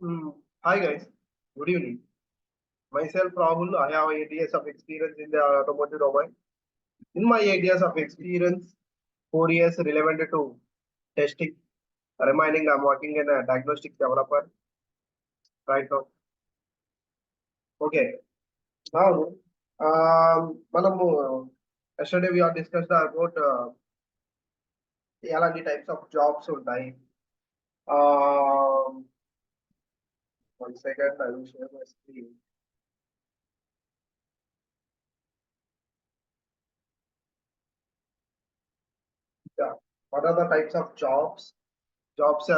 Hmm. Hi guys, good evening. Myself Rahul, I have 8 years of experience in the automotive domain. In my 8 years of experience, 4 years relevant to testing. Remaining, I'm working in a diagnostic developer right now. Okay, now మనము yesterday we have discussed about ఎలాంటి types of jobs ఉంటాయి. Um, 1 second, I will share my screen. Yeah. What are the types of jobs? Jobs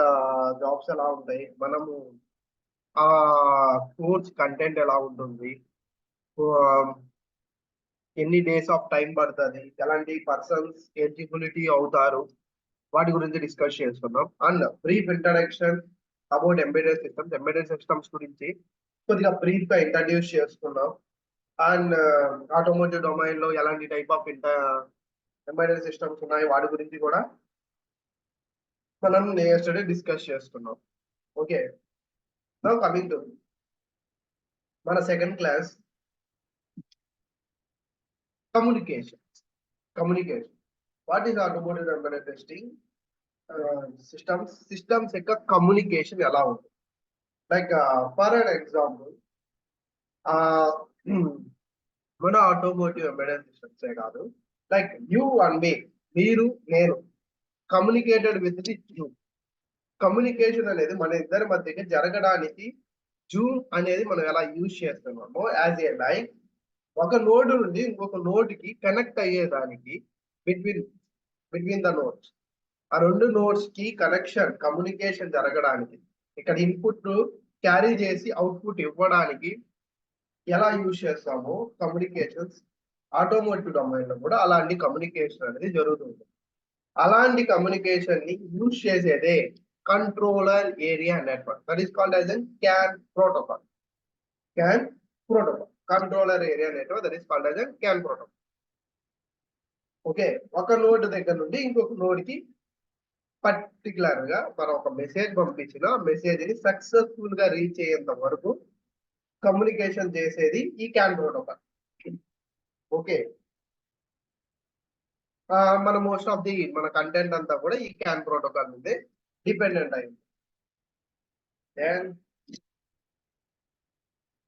ఎలా ఉంటాయి, మనము ఆ course content ఎలా ఉంటుంది, ఎన్ని డేస్ ఆఫ్ టైం పడుతుంది, ఎలాంటి పర్సన్స్ ఎలిజిబిలిటీ అవుతారు, వాటి గురించి డిస్కస్ చేస్తున్నాం. And brief introduction about embedded systems గురించి కొద్దిగా బ్రీఫ్ గా ఇంట్రడ్యూస్ చేసుకున్నాం. అండ్ ఆటోమోటివ్ డొమైన్ లో ఎలాంటి టైప్ ఆఫ్ ఎంబెడెడ్ సిస్టమ్స్ ఉన్నాయి వాటి గురించి కూడా మనం yesterday డిస్కస్ చేసుకున్నాం. ఓకే, నౌ కమింగ్ టు మన second class, communication. What is automotive embedded testing? Systems యొక్క కమ్యూనికేషన్ ఎలా ఉంటుంది? లైక్ ఫర్ అన్ ఎగ్జాంపుల్, మన ఆటోమోటివ్ ఎంబెడెడ్ సిస్టమ్సే కాదు, లైక్ యూ అండ్ మీ, మీరు నేను communicated with the you. Communication అనేది మన ఇద్దరి మధ్యకి జరగడానికి జూమ్ అనేది మనం ఎలా యూజ్ చేస్తున్నామో, యాజ్ ఏ లైక్ ఒక నోడ్ నుండి ఇంకొక నోడ్ కి కనెక్ట్ అయ్యేదానికి బిట్వీన్ ద నోడ్స్, ఆ రెండు నోడ్స్ కి కనెక్షన్ కమ్యూనికేషన్ జరగడానికి, ఇక్కడ ఇన్పుట్ క్యారీ చేసి అవుట్పుట్ ఇవ్వడానికి ఎలా యూజ్ చేస్తామో కమ్యూనికేషన్స్ ఆటోమోటివ్ డొమైన్ లో కూడా అలాంటి కమ్యూనికేషన్ అనేది జరుగుతుంది. అలాంటి కమ్యూనికేషన్ ని యూజ్ చేసేదే controller area network. That is called as CAN protocol. CAN protocol, controller area network, that is called as CAN protocol. Okay, ఒక నోడ్ దగ్గర నుండి ఇంకొక నోడ్ కి పర్టికులర్ గా మనం ఒక మెసేజ్ పంపించిన మెసేజ్ ని సక్సెస్ఫుల్ గా రీచ్ అయ్యేంత వరకు కమ్యూనికేషన్ చేసేది ఈ CAN protocol. ఓకే, మన మోస్ట్ ఆఫ్ ది మన కంటెంట్ అంతా కూడా ఈ CAN protocol మీద డిపెండెంట్ అయింది. And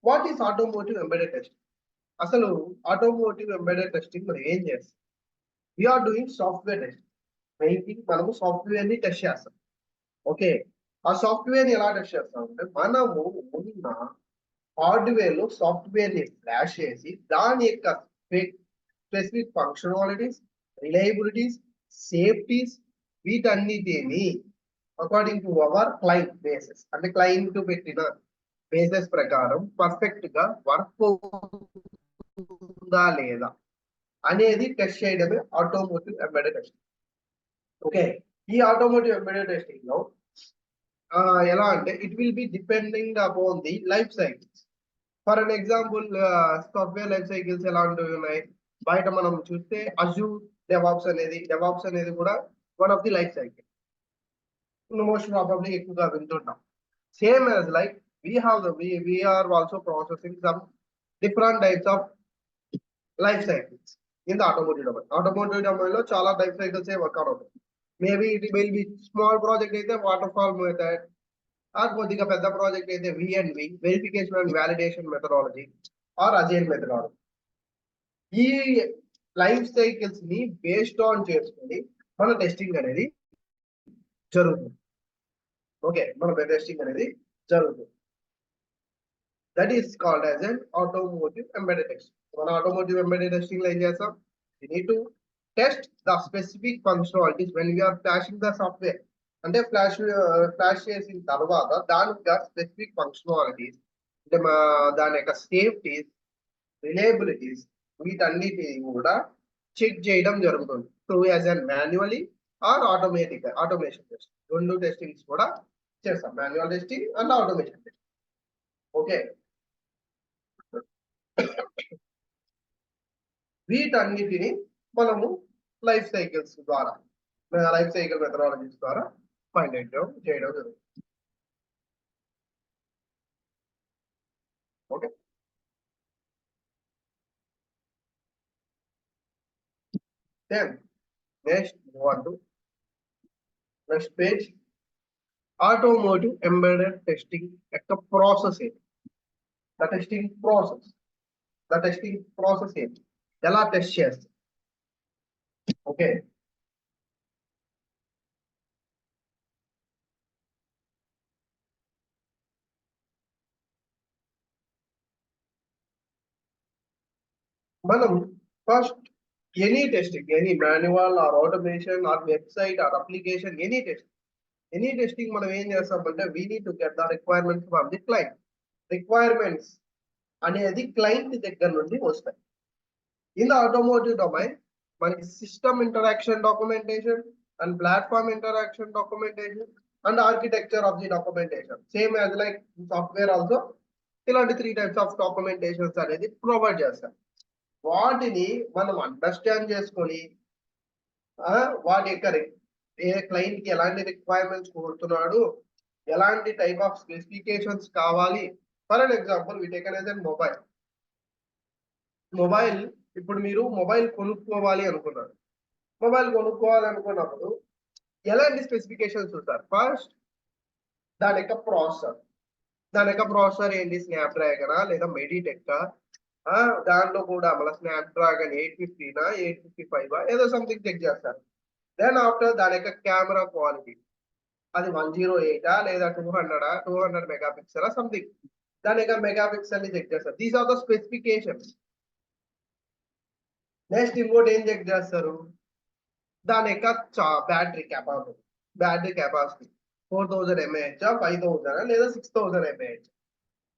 what is automotive embedded testing? అసలు ఆటోమోటివ్ ఎంబెడెడ్ టెస్టింగ్ మనం ఏం చేస్తాం? We're doing software testing. Main thing, మనము సాఫ్ట్వేర్ ని టెస్ట్ చేస్తాం. ఓకే, ఆ సాఫ్ట్వేర్ ని ఎలా టెస్ట్ చేస్తాం అంటే, మనము ఉన్న హార్డ్వేర్ లో సాఫ్ట్వేర్ ని ఫ్లాష్ చేసి దాని యొక్క స్పెసిఫిక్ ఫంక్షనాలిటీస్, రిలయబిలిటీస్, సేఫ్టీస్, వీటన్నిటిని according to hour client bases, అంటే క్లయింట్ పెట్టిన బేసెస్ ప్రకారం పర్ఫెక్ట్ గా వర్క్ ఉందా లేదా అనేది టెస్ట్ చేయడమే ఆటోమోటివ్ ఎంబెడెడ్ టెస్టింగ్. ఓకే, ఈ ఆటోమోటివ్ ఎంబెడెడ్ టెస్టింగ్ లో ఎలా అంటే, it will B depending upon the life cycles. For an example, software life cycles ఎలాంటివి ఉన్నాయి బయట మనం చూస్తే, అజూర్ డెవాప్స్ అనేది కూడా one of the life cycle. Most probably ఎక్కువగా వింటుంటాం. Same as like we are also processing some different types of life cycles in the automotive domain. Automotive domain లో చాలా లైఫ్ సైకిల్స్ వర్క్ అవుతాయి. Maybe it will be small project అయితే waterfall method, or కొద్దిగా పెద్ద project అయితే VNV, verification and validation methodology, or agile methodology. ఈ life cycles ని based on చేసుకొని మన టెస్టింగ్ అనేది జరుగుతుంది. ఓకే, మన టెస్టింగ్ అనేది జరుగుతుంది. That is called as an automotive embedded testing. మన ఆటోమోటివ్ ఎంబెడెడ్ టెస్టింగ్ లో ఏం చేస్తాం? We need to test the specific functionalities when we're flashing the software. అంటే ఫ్లాష్ చేసిన తర్వాత దాని యొక్క స్పెసిఫిక్ ఫంక్షనాలిటీస్, అంటే దాని యొక్క సేఫ్టీస్, రిలయబిలిటీస్, వీటన్నిటిని కూడా చెక్ చేయడం జరుగుతుంది. So as an manually or automation test, రెండు టెస్టింగ్స్ కూడా చేస్తాం, manual testing and automation testing. Okay, వీటన్నిటిని మనము లైఫ్ సైకిల్ మెథడాలజీస్ ద్వారా ఫైండ్ అవుట్ చేయడం జరుగుతుంది. Okay. Then next move on to next page. Automotive embedded testing యొక్క ప్రాసెస్ ఏంటి? ద టెస్టింగ్ ప్రాసెస్ ఏంటి? ఎలా టెస్ట్ చేస్తారు? ఓకే, మనం first any testing, any manual or automation or website or application, any testing మనం ఏం చేస్తామంటే we need to get the requirements from the client. Requirements అనేది క్లయింట్ దగ్గర నుండి వస్తాయి. ఇన్ ద ఆటోమోటివ్ డొమైన్ మనకి system interaction documentation and platform interaction documentation and architecture of the documentation same as like software also ఇలాంటి 3 types of documentations అనేది provide చేస్తాం. వాటిని మనం అండర్స్టాండ్ చేసుకొని వాటి యొక్క ఏ క్లయింట్ కి ఎలాంటి రిక్వైర్మెంట్స్ కోరుతున్నాడు, ఎలాంటి టైప్ ఆఫ్ స్పెసిఫికేషన్స్ కావాలి. For an example we taken as an mobile. ఇప్పుడు మీరు మొబైల్ కొనుక్కోవాలి అనుకున్నప్పుడు ఎలాంటి స్పెసిఫికేషన్స్ చూస్తారు? ఫస్ట్ దాని యొక్క ప్రాసెసర్ ఏంటి? స్నాప్ డ్రాగనా లేదా మెడిటెక్? దాంట్లో కూడా మళ్ళీ స్నాప్ డ్రాగన్ 850 855 ఏదో సంథింగ్ చెక్ చేస్తారు. దెన్ ఆఫ్టర్ దాని యొక్క కెమెరా క్వాలిటీ, అది 108 లేదా 200 మెగాపిక్సెల్ సంథింగ్, దాని యొక్క మెగాపిక్సెల్ ని చెక్ చేస్తారు. These are the specifications. Next ఇంకోటి ఏం చెక్ చేస్తారు? దాని యొక్క బ్యాటరీ కెపాసిటీ 4000 mAh 5000 లేదా 6000 mAh.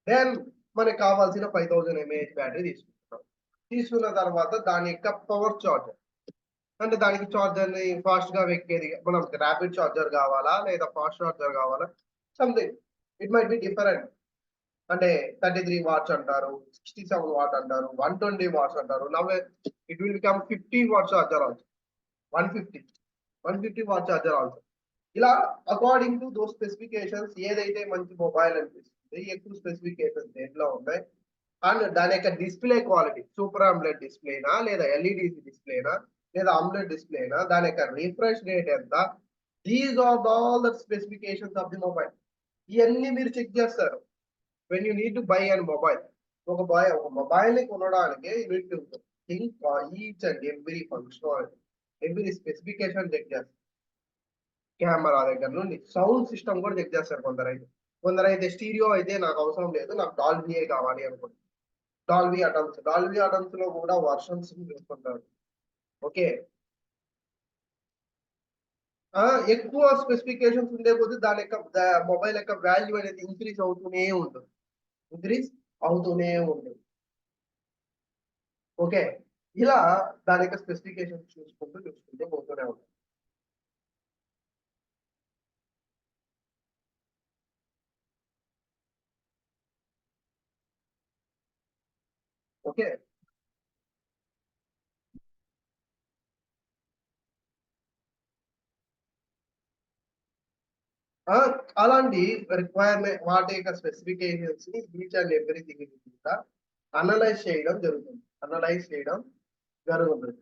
దెన్ మనకి కావాల్సిన 5000 mAh బ్యాటరీ తీసుకున్న తర్వాత దాని యొక్క పవర్ చార్జర్, అంటే దానికి చార్జర్ ని ఫాస్ట్ గా ఎక్కేది మనం ర్యాపిడ్ చార్జర్ కావాలా లేదా ఫాస్ట్ చార్జర్ కావాలా, something it might be different. అంటే 33 వాట్స్ అంటారు, 67 వాట్ అంటారు, 120 వాట్స్ అంటారు. Now it will become 50 what charger also, 150 what charger also. ఇలా అకార్డింగ్ టు దోస్ స్పెసిఫికేషన్స్ ఏదైతే మంచి మొబైల్ అనిపిస్తుంది, ఎక్కువ స్పెసిఫికేషన్స్ దేంట్లో ఉన్నాయి, అండ్ దాని యొక్క డిస్ప్లే క్వాలిటీ సూపర్ ఆమ్లెడ్ డిస్ప్లేనా లేదా ఎల్ఈడిసి డిస్ప్లేనా లేదా ఆమ్లెడ్ డిస్ప్లేనా, దాని యొక్క రిఫ్రెష్ రేట్ ఎంత, these are all the specifications of the mobile. ఇవన్నీ మీరు చెక్ చేస్తారు when you need to buy a mobile. ఒక మొబైల్ ని కొనడానికి you need to think each and every functionality, every specification check చేస్తారు. కెమెరా దగ్గర నుండి సౌండ్ సిస్టమ్ కూడా చెక్ చేస్తారు. కొందరైతే స్టీరియో అయితే నాకు అవసరం లేదు, నాకు డాల్బీయే కావాలి అనుకుంటారు. డాల్బీ అటమ్స్ లో కూడా వర్షన్స్ చూసుకుంటారు. ఓకే, ఎక్కువ స్పెసిఫికేషన్స్ ఉండే కొద్ది దాని యొక్క మొబైల్ యొక్క వాల్యూ అనేది ఇంక్రీజ్ అవుతూనే ఉంటుంది. ఓకే, ఇలా దాని యొక్క స్పెసిఫికేషన్ చూసుకుంటూ పోతూనే ఉంటాం. ఓకే, అలాంటి రిక్వైర్మెంట్ వాటి యొక్క స్పెసిఫికేషన్స్ ని ఈచ్ అండ్ ఎవ్రీథింగ్ కూడా అనలైజ్ చేయడం జరుగుతుంది. అనలైజ్ చేయడం జరుగుతుంది.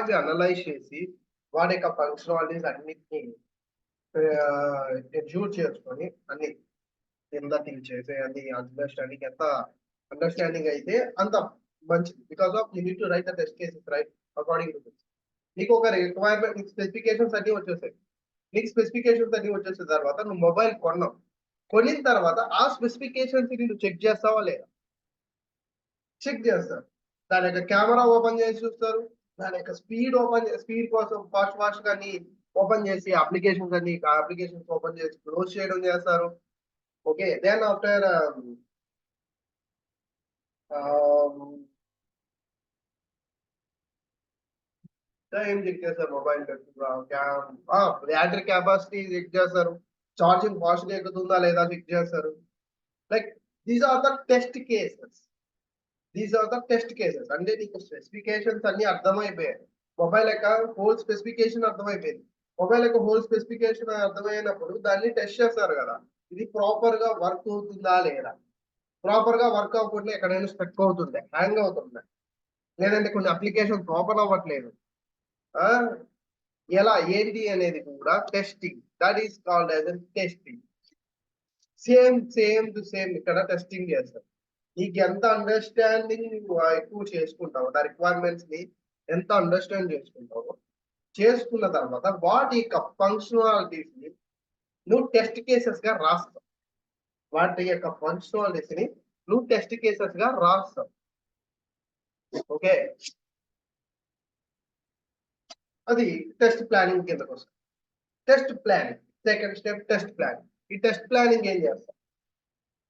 ఇవి అనలైజ్ చేసి వాటి యొక్క ఫంక్షనాలిటీస్ అన్నిటిని ఎగ్జిక్యూట్ చేసుకొని అన్ని ఎంత థింక్ చేసే అన్ని అండర్స్టాండింగ్ అయితే అంత మంచిది. Because of you need to right the test cases right according to this. నీకు ఒక రిక్వైర్మెంట్, నీకు స్పెసిఫికేషన్స్ అన్ని వచ్చేసాయి. తర్వాత నువ్వు మొబైల్ కొన్నావు. కొనిన తర్వాత ఆ స్పెసిఫికేషన్స్ నువ్వు చెక్ చేస్తావా లేదా? చెక్ చేస్తారు. దాని యొక్క కెమెరా ఓపెన్ చేసి చూస్తారు, దాని యొక్క స్పీడ్ కోసం ఫాస్ట్ గా ఓపెన్ చేసి అప్లికేషన్స్ ఓపెన్ చేసి క్లోజ్ చేయడం చేస్తారు. ఓకే, దెన్ ఆఫ్టర్ ఏం చెక్ చేస్తారు? మొబైల్ బ్యాటరీ కెపాసిటీ చెక్ చేస్తారు, ఛార్జింగ్ ఫాస్ట్ గా ఎక్కుతుందా లేదా చెక్ చేస్తారు. Like these are the test cases. అంటే నీకు స్పెసిఫికేషన్స్ అన్ని అర్థమైపోయాయి. మొబైల్ యొక్క హోల్ స్పెసిఫికేషన్ అర్థమైపోయింది. మొబైల్ యొక్క హోల్ స్పెసిఫికేషన్ అర్థమైనప్పుడు దాన్ని టెస్ట్ చేస్తారు కదా, ఇది ప్రాపర్ గా వర్క్ అవుతుందా లేదా. ప్రాపర్ గా వర్క్ అవ్వకుండా ఎక్కడైనా స్ట్రక్ అవుతుంది, హ్యాంగ్ అవుతుంది, లేదంటే కొన్ని అప్లికేషన్ ఓపెన్ అవ్వట్లేదు, ఎలా ఏంటి అనేది కూడా testing. That is called as testing. Same to same ఇక్కడ టెస్టింగ్ చేస్తారు. నీకు ఎంత అండర్స్టాండింగ్ ఎక్కువ చేసుకుంటావు, ఆ రిక్వైర్మెంట్స్ ని ఎంత అండర్స్టాండ్ చేసుకున్న తర్వాత వాటి యొక్క ఫంక్షనాలిటీస్ ని నువ్వు టెస్ట్ కేసెస్ గా రాస్తావు. వాటి యొక్క ఫంక్షనాలిటీస్ ని నువ్వు టెస్ట్ కేసెస్ గా రాస్తావు. ఓకే, అది టెస్ట్ ప్లానింగ్ కిందకు వస్తుంది. Test planning second step, test planning. ఈ టెస్ట్ ప్లానింగ్ ఏం చేస్తాం,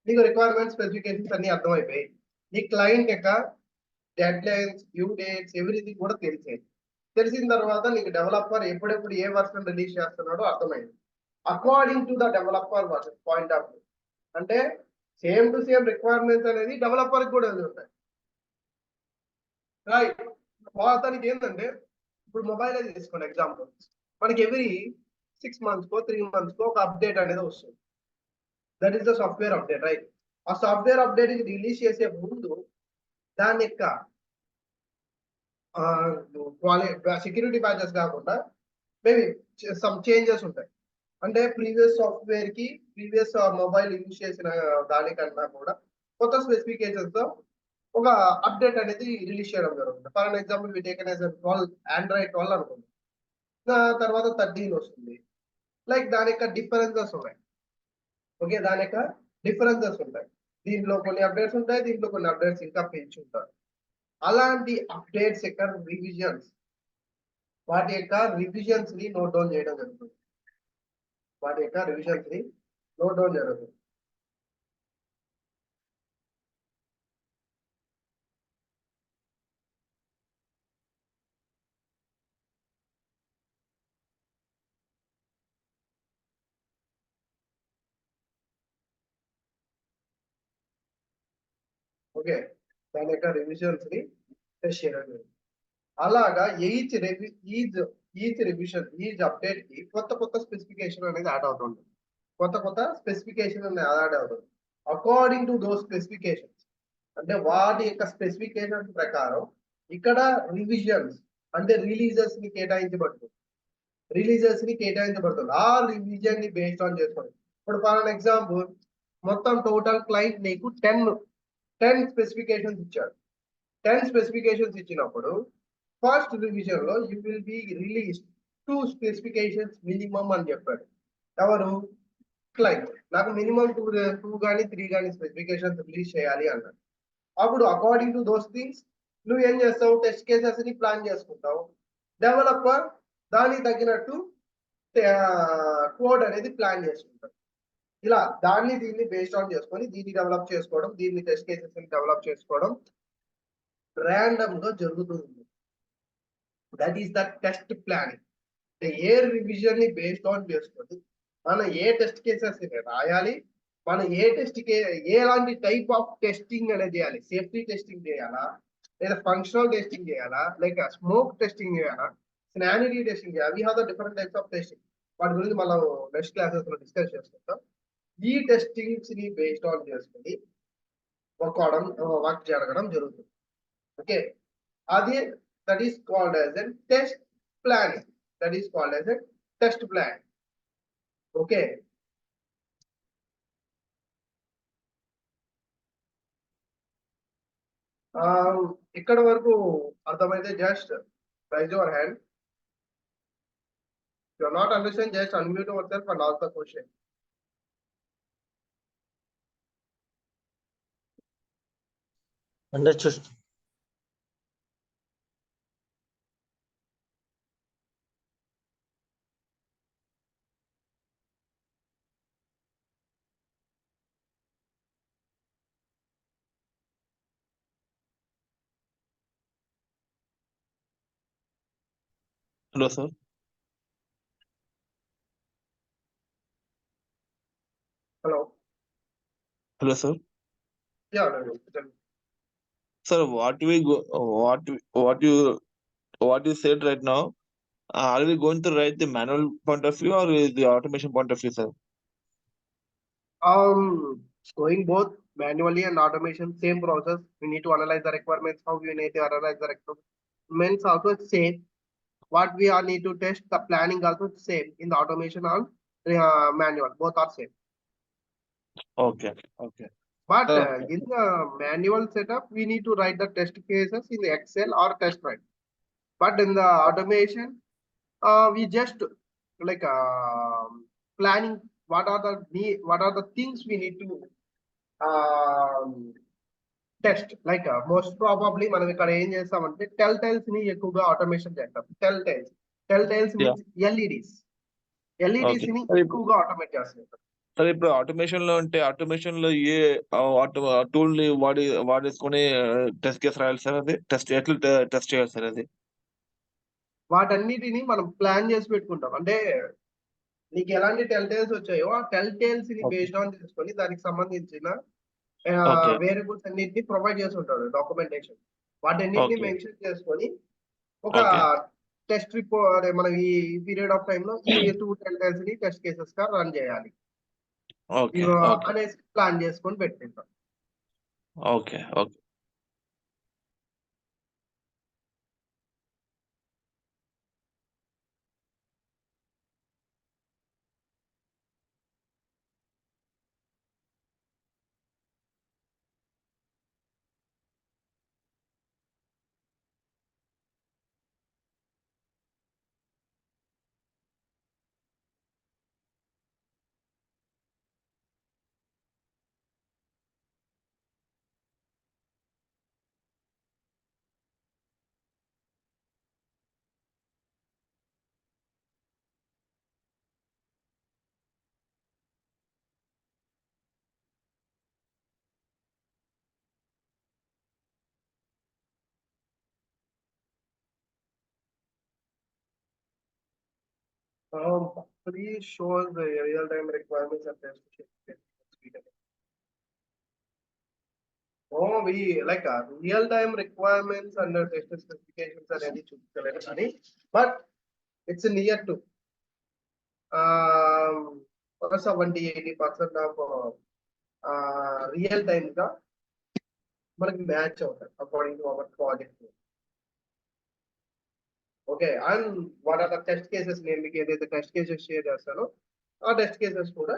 నీకు రిక్వైర్మెంట్ స్పెసిఫికేషన్స్ అన్ని అర్థమైపోయి, నీ క్లయింట్ యొక్క dead lines, due dates, everything కూడా తెలిసిన తర్వాత నీకు డెవలపర్ ఎప్పుడెప్పుడు ఏ వర్షన్ రిలీజ్ చేస్తున్నాడో అర్థమైంది. According to the developer version point of view, అంటే సేమ్ టు సేమ్ రిక్వైర్మెంట్స్ అనేది డెవలపర్ కూడా ఉంటాయి. రైట్, అతనికి ఏంటంటే ఇప్పుడు మొబైల్ తీసుకోండి ఎగ్జాంపుల్, మనకి ఎవ్రీ 6 months కో 3 months కో ఒక అప్డేట్ అనేది వస్తుంది. That is the software update, right. ఆ సాఫ్ట్వేర్ అప్డేట్ రిలీజ్ చేసే ముందు దాని యొక్క సెక్యూరిటీ ప్యాచెస్ కాకుండా మేబీ సమ్ చేంజెస్ ఉంటాయి. అంటే ప్రీవియస్ సాఫ్ట్వేర్ కి ప్రీవియస్ మొబైల్ యూజ్ చేసిన దానికన్నా కూడా కొత్త స్పెసిఫికేషన్స్ తో ఒక అప్డేట్ అనేది రిలీజ్ చేయడం జరుగుతుంది. For example we taken as 12 Android 12 అనుకుంది, తర్వాత 13 వస్తుంది. లైక్ దాని యొక్క డిఫరెన్సెస్ ఉన్నాయి. ఓకే, దాని యొక్క డిఫరెన్సెస్ ఉంటాయి. దీంట్లో కొన్ని అప్డేట్స్ ఉంటాయి, దీంట్లో కొన్ని అప్డేట్స్ ఇంకా పెంచి ఉంటారు. అలాంటి అప్డేట్స్ యొక్క రివిజన్స్, వాటి యొక్క రివిజన్స్ ని నోట్ డౌన్ చేయడం జరుగుతుంది. వాటి యొక్క రివిజన్స్ ని నోట్ డౌన్ జరుగుతుంది. ఓకే, దాని యొక్క రివిజన్స్ ని టెస్ట్ చేయడం జరుగుతుంది. అలాగా ఈచ్ రివిజన్, ఈచ్ అప్డేట్ కి కొత్త స్పెసిఫికేషన్ అనేది యాడ్ అవుతుంది. కొత్త స్పెసిఫికేషన్ అనేది యాడ్ అవుతుంది. అకార్డింగ్ టు దోస్ స్పెసిఫికేషన్స్, అంటే వాటి యొక్క స్పెసిఫికేషన్ ప్రకారం ఇక్కడ రివిజన్స్ అంటే రిలీజెస్ ని కేటాయించబడుతుంది. ఆ రివిజన్ ని బేస్డ్ ఆన్ చేసుకోండి. ఇప్పుడు ఫర్ ఎగ్జాంపుల్ మొత్తం టోటల్ క్లయింట్ నీకు 10 స్పెసిఫికేషన్స్ ఇచ్చాడు. 10 స్పెసిఫికేషన్స్ ఇచ్చినప్పుడు ఫస్ట్ రివిజన్ లో you will be release 2 specifications minimum అని చెప్పాడు. ఎవరు? క్లయింట్. నాకు మినిమం 2 కానీ 3 కానీ స్పెసిఫికేషన్స్ రిలీజ్ చేయాలి అన్నాడు. అప్పుడు అకార్డింగ్ టు దోస్ థింగ్స్ నువ్వు ఏం చేస్తావు, టెస్ట్ కేసెస్ ని ప్లాన్ చేసుకుంటావు. డెవలపర్ దానికి తగ్గినట్టు కోడ్ అనేది ప్లాన్ చేసుకుంటాడు. ఇలా దీన్ని బేస్డ్ ఆన్ చేసుకొని దీన్ని డెవలప్ చేసుకోవడం, దీన్ని టెస్ట్ కేసెస్ ని డెవలప్ చేసుకోవడం ర్యాండమ్ గా జరుగుతుంది. That is the test planning. A revision ని బేస్డ్ ఆన్ చేసుకొని మనం ఏ టెస్ట్ కేసెస్ రాయాలి, మనం ఎలాంటి టైప్ ఆఫ్ టెస్టింగ్ అనేది చేయాలి. సేఫ్టీ టెస్టింగ్ చేయాలా, లేదా ఫంక్షనల్ టెస్టింగ్ చేయాలా, లేక స్మోక్ టెస్టింగ్ చేయాలా, స్నానిటీ టెస్టింగ్ చేయాలి. We have the different types of testing. వాటి గురించి మనం నెక్స్ట్ క్లాసెస్ లో డిస్కస్ చేసుకుంటాం. ఈ టెస్టింగ్స్ ని బేస్డ్ ఆన్ చేసుకుని వర్క్ జరగడం జరుగుతుంది. ఓకే, అది that is called as a test planning. Okay, ఇక్కడ వరకు అర్థమైతే just raise your hand. You are not understand, just unmute yourself and ask the question. Understood. Hello, sir. Hello. Hello, sir. Yeah, Sir, what you what you said right now, are we going to write the manual point of view or the automation point of view, sir? Going both manually and automation, same process. We need to analyze the requirements, how we need to analyze the requirements also it's same. What we are need to test, the planning also same in the automation and manual, both are same. Okay, okay. But Okay. in the manual setup, we need to write the test cases in the Excel or test write. But in the automation, we just like planning what are the things we need to test like most probably మనం ఇక్కడ ఏం చేస్తామంటే tell tiles ని ఎక్కువగా automation చేస్తాం. Tell tiles Yeah. Means LEDs Okay. ని ఎక్కువగా automate చేస్తాం. సరే ఇప్పుడు ఆటోమేషన్ లో అంటే ఆటోమేషన్ లో ఏ టూల్ ని వాడేసుకొని టెస్ట్ కేసు రాయాలి సార్? అది ఎట్లా టెస్ట్ చేయాలి సార్ అది? వాటన్నిటిని మనం ప్లాన్ చేసి పెట్టుకుంటాం. అంటే నీకు ఎలాంటి టెల్ టైల్స్ వచ్చాయో ఆ టెల్ టైల్స్ ని బేస్డ్ ఆన్ చేసుకొని దానికి సంబంధించిన Okay. వేరియబుల్స్ అన్నిటిని ప్రొవైడ్ చేసి ఉంటాడు డాక్యుమెంటేషన్. వాటన్నిటిని Okay. మెన్షన్ చేసుకొని ఒక Okay. టెస్ట్ రిపోర్ట్ మనం ఈ పీరియడ్ ఆఫ్ టైమ్ లో ఈ 2 టెల్ టైల్స్ ని టెస్ట్ కేసెస్ గా రన్ చేయాలి Okay. Okay. అనేసి ప్లాన్ చేసుకొని పెట్టుకుంటాం. Okay. Okay. Please show the real time requirements and test cases. Oh, we like real time requirements and test specifications అనేది చూపించలేదు కానీ బట్ ఇట్స్ నియర్ టు ఒక 70-80% ఆఫ్ రియల్ టైమ్ గా మనకి మ్యాచ్ అవుతాయి according to our project. Okay, and what are the test cases, నేను మీకు ఏదైతే టెస్ట్ కేసెస్ షేర్ చేస్తానో ఆ టెస్ట్ కేసెస్ కూడా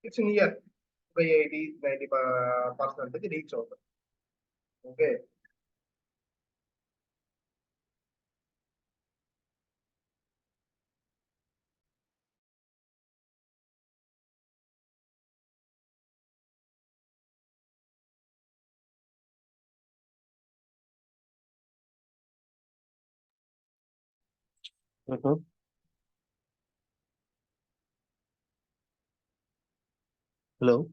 ఇట్స్ నియర్ 80-90% రీచ్ అవుతాయి. Okay, Mhm. Hello.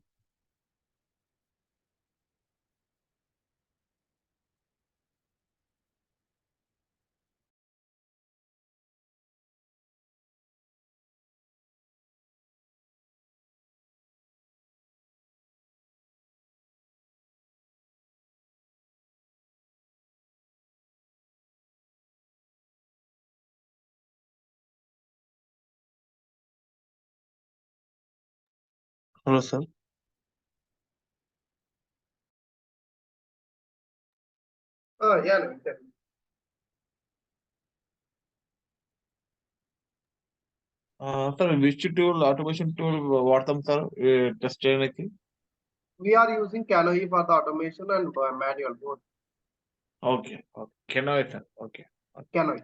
Hello, sir. Yeah sir which tool automation tool వాడతాం sir test చేయడానికి? we are using Canoi for the automation and manual both. Okay, okay. Canoe sir. Okay. Canoi.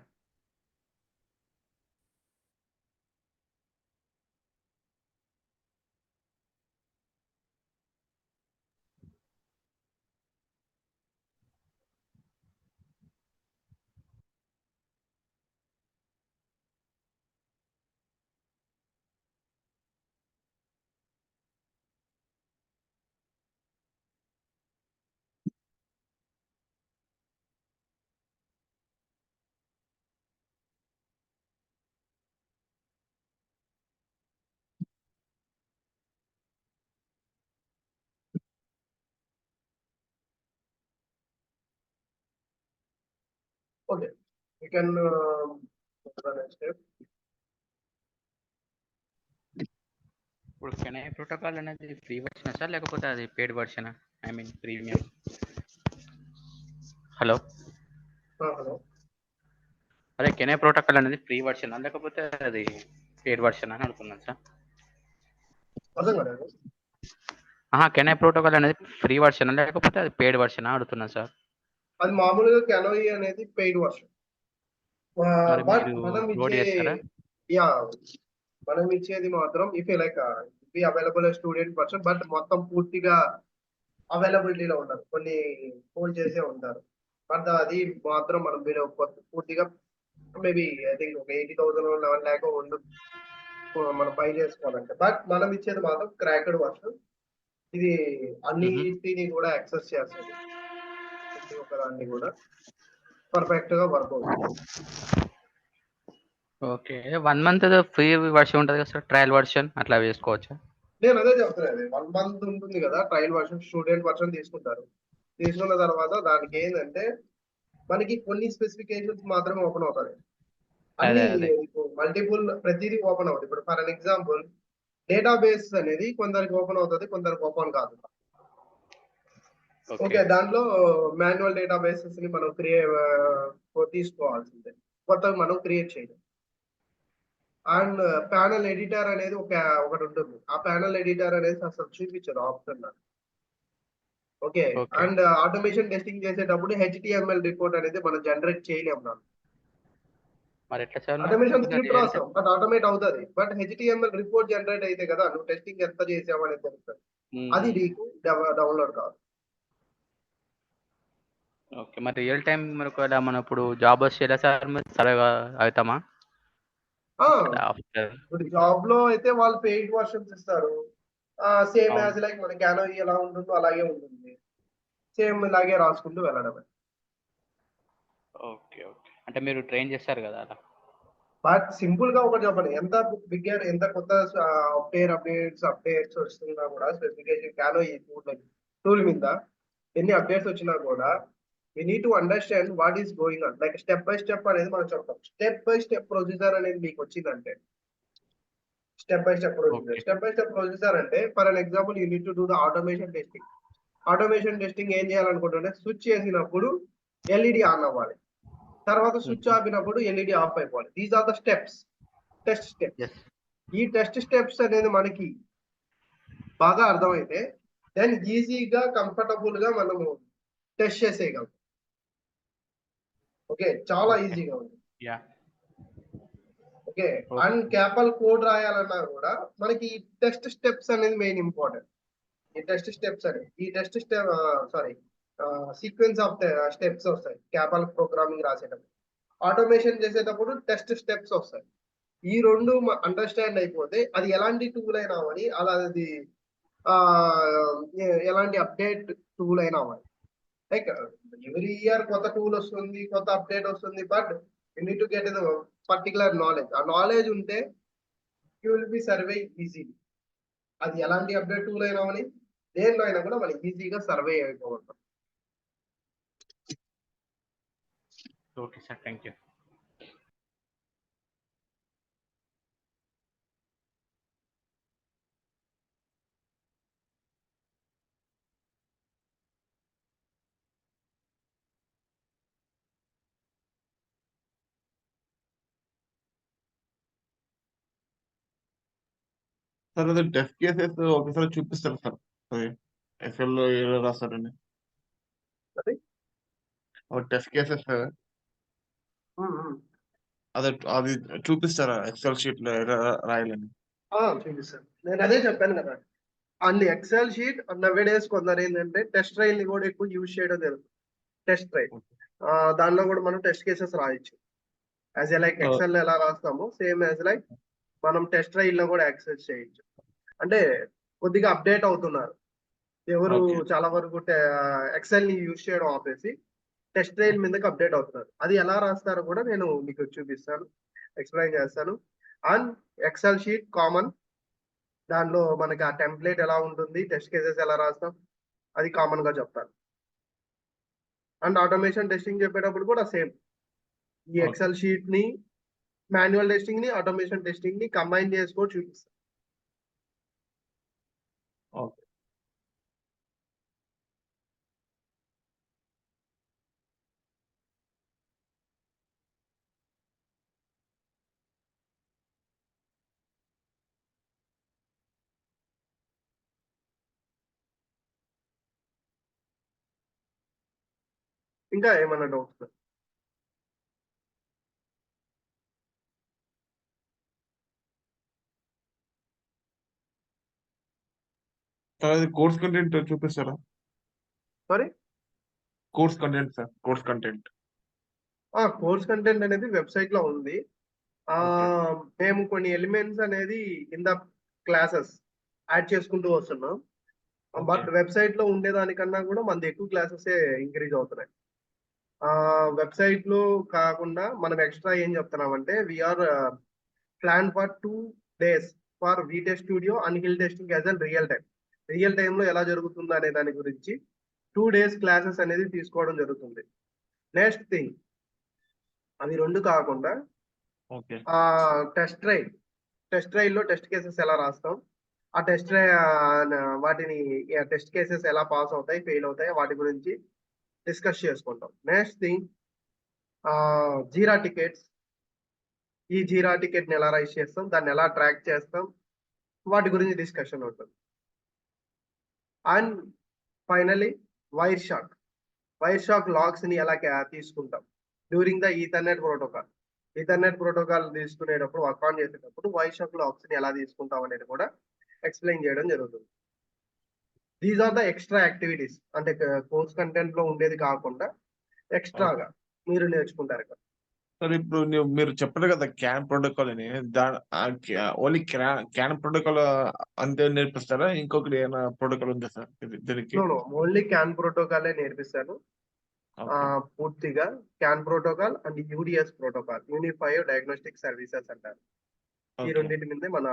Okay. You can go to the next step. ఇప్పుడు can I protocol అనేది free version sir లేకపోతే అది paid version? I mean premium. Hello, Hello. అదే can I protocol అనేది free version లేకపోతే అది paid version అని అడుగుతున్నాను సార్. అర్థం కాలేదు. కెనై ప్రోటోకాల్ అనేది ఫ్రీ వర్షన్ లేకపోతే అది పెయిడ్ వర్షన్ అడుగుతున్నాను సార్. అది మామూలుగా కెనోయి అనేది పెయిడ్ వర్షన్. మరి బట్ మీరు మనం లోడ్ ఇచ్చే చేస్తారా? యా మనం ఇచ్చేది మాత్రం if like be available student person, but మొత్తం పూర్తిగా అవైలబిలిటీలో ఉండదు, కొన్ని హోల్డ్ చేసే ఉంటారు. బట్ అది మాత్రం మనం మీరు పూర్తిగా మేబీ ఐ థింక్ ఒక 80,000 11 lakh ఉండు మనం పై చేసుకోవాలంటే. బట్ మనం ఇచ్చేది మాత్రం క్రాక్డ్ వర్షన్. ఇది అన్నిటిని కూడా యాక్సెస్ చేస్తుంది, ప్రతి ఒక్కదాన్ని కూడా పర్ఫెక్ట్ గా వర్క్ అవుతుంది. ఓకే, 1 month ఫ్రీ వర్షన్ ఉంటుంది కదా సార్, ట్రయల్ వర్షన్ అట్లా వేసుకోవచ్చా? నేను అదే చెప్తున్నాను, 1 month ఉంటుంది కదా ట్రయల్ వర్షన్, స్టూడెంట్ వర్షన్ తీసుకుంటారు. తీసుకున్న తర్వాత దానికి ఏంటంటే మనకి కొన్ని స్పెసిఫికేషన్స్ మాత్రమే ఓపెన్ అవుతాయి. అన్ని అదే. మల్టిపుల్ ప్రతిదీ ఓపెన్ అవుతుంది. ఇప్పుడు ఫర్ అన్ ఎగ్జాంపుల్ డేటాబేస్ అనేది కొందరికి ఓపెన్ అవుతుంది, కొందరికి ఓపెన్ కాదు. ఓకే, దాంట్లో మాన్యువల్ డేటాబేసెస్ ని మనం తీసుకోవాల్సిందే, కొత్తగా మనం క్రియేట్ చేయడం. అండ్ ప్యానల్ ఎడిటర్ అనేది ఒకటి ఉంటుంది. ఆ ప్యానల్ ఎడిటర్ అనేది అసలు చూపించదు option. Okay, and automation testing చేసేటప్పుడు HTML రిపోర్ట్ అనేది మనం జనరేట్ చేయలేము. మరి ఎట్లా సార్? ఆటోమేషన్ స్క్రిప్ట్ రాస్తాం, బట్ ఆటోమేట్ అవుతుంది. బట్ HTML రిపోర్ట్ జనరేట్ అయితే కదా నువ్వు టెస్టింగ్ ఎంత చేసావు అనేది తెలుస్తుంది. అది నీకు డౌన్లోడ్ కాదు. ఓకే, మరి రియల్ టైం మరి ఒకవేళ మనం ఇప్పుడు జాబ్ వస్తే సార్ సర్వే అవుతామా? ఇప్పుడు జాబ్ లో అయితే వాళ్ళు పెయిడ్ వర్షన్స్ ఇస్తారు. సేమ్ యాజ్ లైక్ మన క్యానోయి ఎలా ఉంటుందో అలాగే ఉంటుంది. సేమ్ ఇలాగే రాసుకుంటూ వెళ్ళడమే. ఓకే, అంటే మీరు ట్రైన్ చేస్తారు కదా అలా. బట్ సింపుల్ గా ఒకటి చెప్పండి, ఎంత బిగ్గర్ ఎంత కొత్త అప్డేట్స్ వస్తున్నా కూడా స్పెసిఫికేషన్ క్యానోయి టూల్ మీద ఎన్ని అప్డేట్స్ వచ్చినా కూడా we need to understand what is going on. Like step by step అనేది మనం చెప్తాం. స్టెప్ బై స్టెప్ ప్రొసీజర్ అనేది మీకు వచ్చిందంటే స్టెప్ బై స్టెప్ ప్రొసీజర్ అంటే for an example you need to do the automation testing. Automation testing ఏం చేయాలనుకుంటుంటే switch చేసినప్పుడు ఎల్ఈడి ఆన్ అవ్వాలి, తర్వాత స్విచ్ ఆపినప్పుడు ఎల్ఈడి ఆఫ్ అయిపోవాలి. These are the steps, test steps. ఈ టెస్ట్ స్టెప్స్ అనేది మనకి బాగా అర్థమైతే దెన్ ఈజీగా కంఫర్టబుల్ గా మనము టెస్ట్ చేసేయగలం. ఓకే, చాలా ఈజీగా ఉంది. ఓకే, అండ్ క్యాపల్ కోడ్ రాయాలన్నా కూడా మనకి ఈ టెస్ట్ స్టెప్స్ అనేది మెయిన్ ఇంపార్టెంట్. ఈ test step sequence of steps వస్తాయి క్యాపల్ ప్రోగ్రామింగ్ రాసేటప్పుడు. ఆటోమేషన్ చేసేటప్పుడు టెస్ట్ స్టెప్స్ వస్తాయి. ఈ రెండు అండర్స్టాండ్ అయిపోతే అది ఎలాంటి టూల్ అయినా అని అలా అది ఎలాంటి అప్డేట్ టూల్ అయినా అవ్వాలి. లైక్ ఎవ్రీ ఇయర్ కొత్త టూల్ వస్తుంది, కొత్త అప్డేట్ వస్తుంది. But you need to get particular knowledge. ఆ నాలెడ్జ్ ఉంటే you will be survey easy. అది ఎలాంటి అప్డేట్ టూల్ అయినా అని దేనిలో అయినా కూడా మనం ఈజీగా సర్వే అయిపోగలుగుతాం. Okay sir, thank you. Sir అది టెస్ట్ కేసెస్ ఒకసారి చూపిస్తారు సార్, ఎక్సెల్ లో ఎలా రాస్తారండి టెస్ట్ కేసెస్? అది చూపిస్తారా ఎక్సెల్ షీట్ లో ఎలా రాయాలని? చూపిస్తాను, నేను అదే చెప్పాను కదా. అండ్ ఎక్సెల్ షీట్ నవ్వే డేస్ కొందరు ఏంటంటే టెస్ట్ ట్రైల్ ని కూడా ఎక్కువ యూజ్ చేయడం జరుగుతుంది. టెస్ట్ ట్రైల్ దానిలో కూడా మనం టెస్ట్ కేసెస్ రాయొచ్చు. యాజ్ లైక్ ఎక్సెల్ ఎలా రాస్తామో సేమ్ యాజ్ లైక్ మనం టెస్ట్ ట్రైల్ లో కూడా యాక్సెస్ చేయొచ్చు. అంటే కొద్దిగా అప్డేట్ అవుతున్నారు ఎవరు, చాలా వరకు ఎక్సెల్ ని యూజ్ చేయడం ఆపేసి టెస్ట్ ట్రైల్ మీదకి అప్డేట్ అవుతున్నారు. అది ఎలా రాస్తారో కూడా నేను మీకు చూపిస్తాను, ఎక్స్ప్లెయిన్ చేస్తాను. అండ్ ఎక్సెల్ షీట్ కామన్, దానిలో మనకి ఆ టెంప్లెట్ ఎలా ఉంటుంది, టెస్ట్ కేసెస్ ఎలా రాస్తాం అది కామన్ గా చెప్తాను. అండ్ ఆటోమేషన్ టెస్టింగ్ చెప్పేటప్పుడు కూడా సేమ్ ఈ ఎక్సెల్ షీట్ ని మాన్యువల్ టెస్టింగ్ ని ఆటోమేషన్ టెస్టింగ్ ని కంబైన్ చేసుకొని చూపిస్తాం. ఓకే. ఇంకా ఏమైనా డౌట్స్? సార్ అది కోర్స్ కంటెంట్ చూపిస్తారా? Sorry, course content sir, course content. Course content అనేది వెబ్సైట్ లో ఉంది. ఓకే. మేము కొన్ని ఎలిమెంట్స్ అనేది ఇన్ ద క్లాసెస్ యాడ్ చేసుకుంటూ వస్తున్నాం. But okay. వెబ్సైట్ లో ఉండేదానికన్నా కూడా మనది ఎక్కువ క్లాసెస్ ఇంక్రీజ్ అవుతున్నాయి. వెబ్సైట్ లో కాకుండా మనం ఎక్స్ట్రా ఏం చెప్తున్నామంటే we are plan for 2 days for vTEST studio and HIL testing as an real time లో ఎలా జరుగుతుందో అనే దాని గురించి 2 days క్లాసెస్ అనేది తీసుకోవడం జరుగుతుంది. నెక్స్ట్ థింగ్, అవి రెండు కాకుండా ఓకే. టెస్ట్ ట్రైల్ లో టెస్ట్ కేసెస్ ఎలా రాస్తాం, ఆ వాటిని టెస్ట్ కేసెస్ ఎలా పాస్ అవుతాయి, ఫెయిల్ అవుతాయి, వాటి గురించి డిస్కస్ చేసుకుంటాం. నెక్స్ట్ థింగ్, జీరా టికెట్స్. ఈ జీరా టికెట్ ని ఎలా రైజ్ చేస్తాం, దాన్ని ఎలా ట్రాక్ చేస్తాం, వాటి గురించి డిస్కషన్ ఉంటుంది. And finally Wireshark logs ని ఎలా తీసుకుంటాం డ్యూరింగ్ ద ఈథర్నెట్ ప్రోటోకాల్ తీసుకునేటప్పుడు, వర్క్ ఆన్ చేసేటప్పుడు వైర్ షాక్ లాగ్స్ ని ఎలా తీసుకుంటాం అనేది కూడా ఎక్స్ప్లెయిన్ చేయడం జరుగుతుంది. These are the extra activities, అంటే కోర్స్ కంటెంట్ లో ఉండేది కాకుండా ఎక్స్ట్రాగా మీరు నేర్చుకుంటారు కదా. సార్ ఇప్పుడు మీరు చెప్పారు కదా క్యాన్ ప్రోటోకాల్ అని, ఓన్లీ క్యాన్ ప్రోటోకాల్ అంతే నేర్పిస్తారా? ఇంకొకటి ఏమైనా ప్రోటోకాల్ ఉందా సార్ దీనికి? ఓన్లీ క్యాన్ ప్రోటోకాలే నేర్పిస్తాను. ఓకే. పూర్తిగా can protocol and UDS protocol, unified diagnostic services అంటారు. ఈ ఓకే. రెండింటి మీదే మన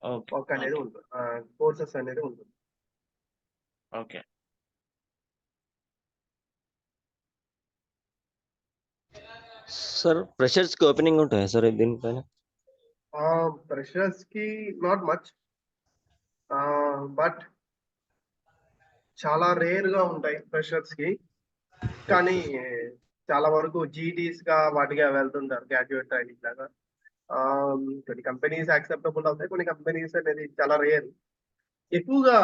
ఓకే. వర్క్ అనేది ఓకే. ఉంటుంది, కోర్సెస్ అనేది ఉంటుంది. ఓకే. సార్ ఫ్రెషర్స్ కి ఓపెనింగ్ ఉంటాయా సార్ దీనిపైన? ఫ్రెషర్స్ కి నాట్ మచ్, బట్ చాలా రేర్ గా ఉంటాయి ఫ్రెషర్స్ కి. కానీ చాలా వరకు జీటీస్ గా వాటిగా వెళ్తుంటారు, గ్రాడ్యుయేట్ ట్రైనింగ్ లాగా. కొన్ని కంపెనీస్ యాక్సెప్టబుల్ అవుతాయి, కొన్ని కంపెనీస్ అనేది చాలా రేర్. ఎక్కువగా